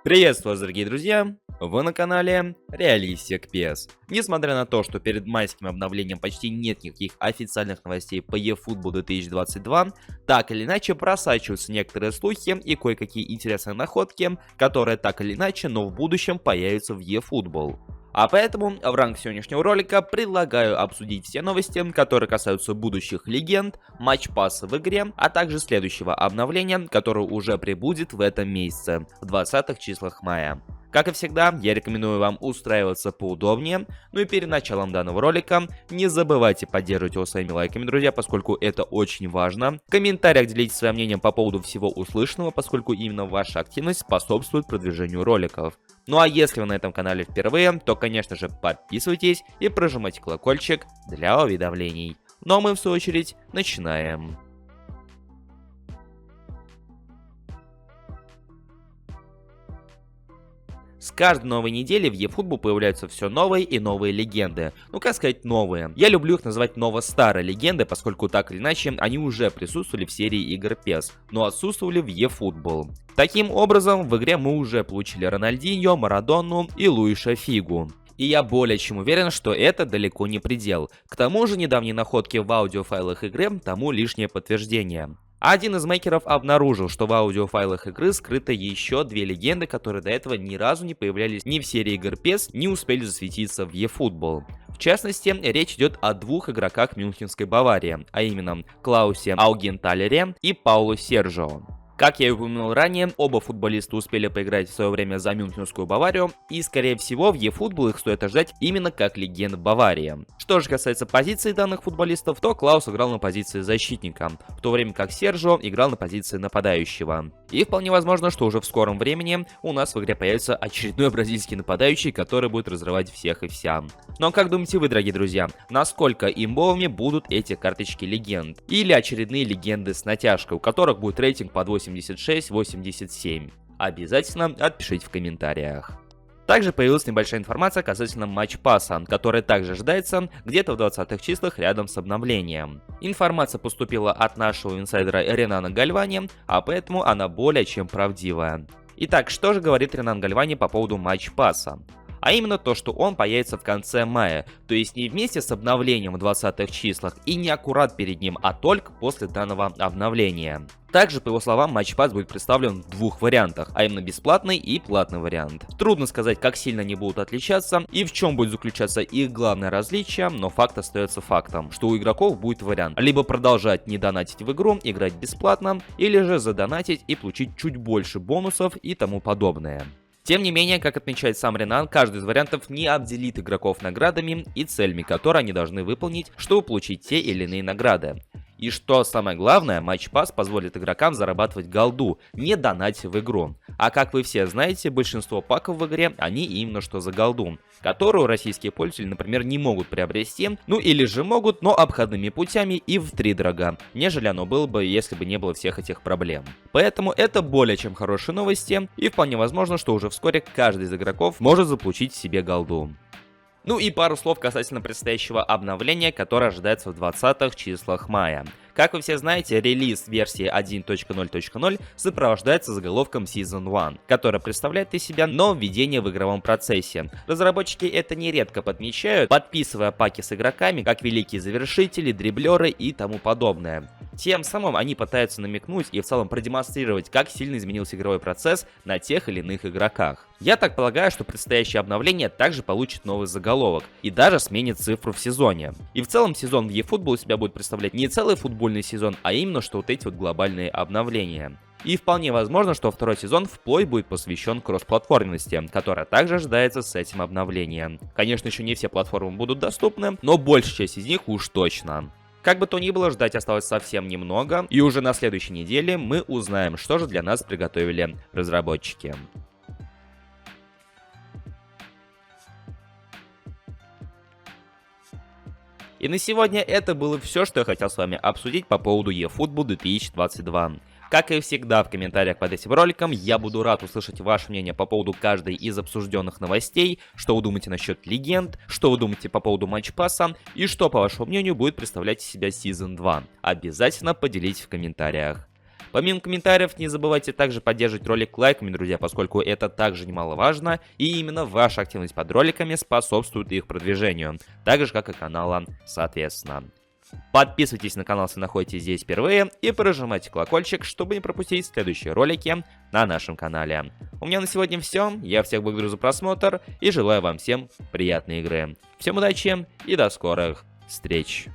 Приветствую вас, дорогие друзья! Вы на канале Realistic PS. Несмотря на то, что перед майским обновлением почти нет никаких официальных новостей по eFootball 2022, так или иначе просачиваются некоторые слухи и кое-какие интересные находки, которые так или иначе, но в будущем появятся в eFootball. А поэтому в рамках сегодняшнего ролика предлагаю обсудить все новости, которые касаются будущих легенд, матч-пасса в игре, а также следующего обновления, которое уже прибудет в этом месяце, в 20-х числах мая. Как и всегда, я рекомендую вам устраиваться поудобнее, ну и перед началом данного ролика не забывайте поддерживать его своими лайками, друзья, поскольку это очень важно. В комментариях делитесь своим мнением по поводу всего услышанного, поскольку именно ваша активность способствует продвижению роликов. Ну а если вы на этом канале впервые, то конечно же подписывайтесь и прожимайте колокольчик для уведомлений. Ну а мы в свою очередь начинаем. С каждой новой недели в eFootball появляются все новые и новые легенды. Ну как сказать новые? Я люблю их называть ново-старые легенды, поскольку так или иначе они уже присутствовали в серии игр PES, но отсутствовали в eFootball. Таким образом, в игре мы уже получили Рональдиньо, Марадону и Луиша Фигу. И я более чем уверен, что это далеко не предел. К тому же недавние находки в аудиофайлах игры тому лишнее подтверждение. Один из мейкеров обнаружил, что в аудиофайлах игры скрыты еще две легенды, которые до этого ни разу не появлялись ни в серии игр PES, ни успели засветиться в eFootball. В частности, речь идет о двух игроках мюнхенской Баварии, а именно Клаусе Аугенталере и Паулу Серджио. Как я и упомянул ранее, оба футболиста успели поиграть в свое время за мюнхенскую Баварию, и скорее всего в eFootball их стоит ожидать именно как легенд Баварии. Что же касается позиции данных футболистов, то Клаус играл на позиции защитника, в то время как Серджио играл на позиции нападающего. И вполне возможно, что уже в скором времени у нас в игре появится очередной бразильский нападающий, который будет разрывать всех и вся. Но как думаете вы, дорогие друзья, насколько имбовыми будут эти карточки легенд? Или очередные легенды с натяжкой, у которых будет рейтинг под 86-87? Обязательно отпишите в комментариях. Также появилась небольшая информация касательно матч-пасса, который также ожидается где-то в 20-х числах рядом с обновлением. Информация поступила от нашего инсайдера Ренана Гальвани, а поэтому она более чем правдивая. Итак, что же говорит Ренан Гальвани по поводу матч-пасса? А именно то, что он появится в конце мая, то есть не вместе с обновлением в 20-х числах и не аккурат перед ним, а только после данного обновления. Также, по его словам, матч-пасс будет представлен в двух вариантах, а именно бесплатный и платный вариант. Трудно сказать, как сильно они будут отличаться и в чем будет заключаться их главное различие, но факт остается фактом, что у игроков будет вариант либо продолжать не донатить в игру, играть бесплатно, или же задонатить и получить чуть больше бонусов и тому подобное. Тем не менее, как отмечает сам Ренан, каждый из вариантов не обделит игроков наградами и целями, которые они должны выполнить, чтобы получить те или иные награды. И что самое главное, матч-пасс позволит игрокам зарабатывать голду, не донатя в игру. А как вы все знаете, большинство паков в игре, они именно что за голду, которую российские пользователи, например, не могут приобрести, ну или же могут, но обходными путями и втридорога, нежели оно было бы, если бы не было всех этих проблем. Поэтому это более чем хорошие новости, и вполне возможно, что уже вскоре каждый из игроков может заполучить себе голду. Ну и пару слов касательно предстоящего обновления, которое ожидается в 20-х числах мая. Как вы все знаете, релиз версии 1.0.0 сопровождается заголовком Season 1, которая представляет из себя нововведение в игровом процессе. Разработчики это нередко подмечают, подписывая паки с игроками, как великие завершители, дриблеры и тому подобное. Тем самым они пытаются намекнуть и в целом продемонстрировать, как сильно изменился игровой процесс на тех или иных игроках. Я так полагаю, что предстоящее обновление также получит новый заголовок и даже сменит цифру в сезоне. И в целом сезон в eFootball себя будет представлять не целый футбольный сезон, а именно что вот эти вот глобальные обновления. И вполне возможно, что второй сезон вплоть будет посвящен кроссплатформенности, которая также ожидается с этим обновлением. Конечно, еще не все платформы будут доступны, но большая часть из них уж точно. Как бы то ни было, ждать осталось совсем немного, и уже на следующей неделе мы узнаем, что же для нас приготовили разработчики. И на сегодня это было все, что я хотел с вами обсудить по поводу eFootball 2022. Как и всегда, в комментариях под этим роликом я буду рад услышать ваше мнение по поводу каждой из обсужденных новостей, что вы думаете насчет легенд, что вы думаете по поводу матч-пасса и что, по вашему мнению, будет представлять из себя Season 2. Обязательно поделитесь в комментариях. Помимо комментариев, не забывайте также поддерживать ролик лайками, друзья, поскольку это также немаловажно, и именно ваша активность под роликами способствует их продвижению, так же как и канала соответственно. Подписывайтесь на канал, если находитесь здесь впервые, и прожимайте колокольчик, чтобы не пропустить следующие ролики на нашем канале. У меня на сегодня все, я всех благодарю за просмотр и желаю вам всем приятной игры. Всем удачи и до скорых встреч!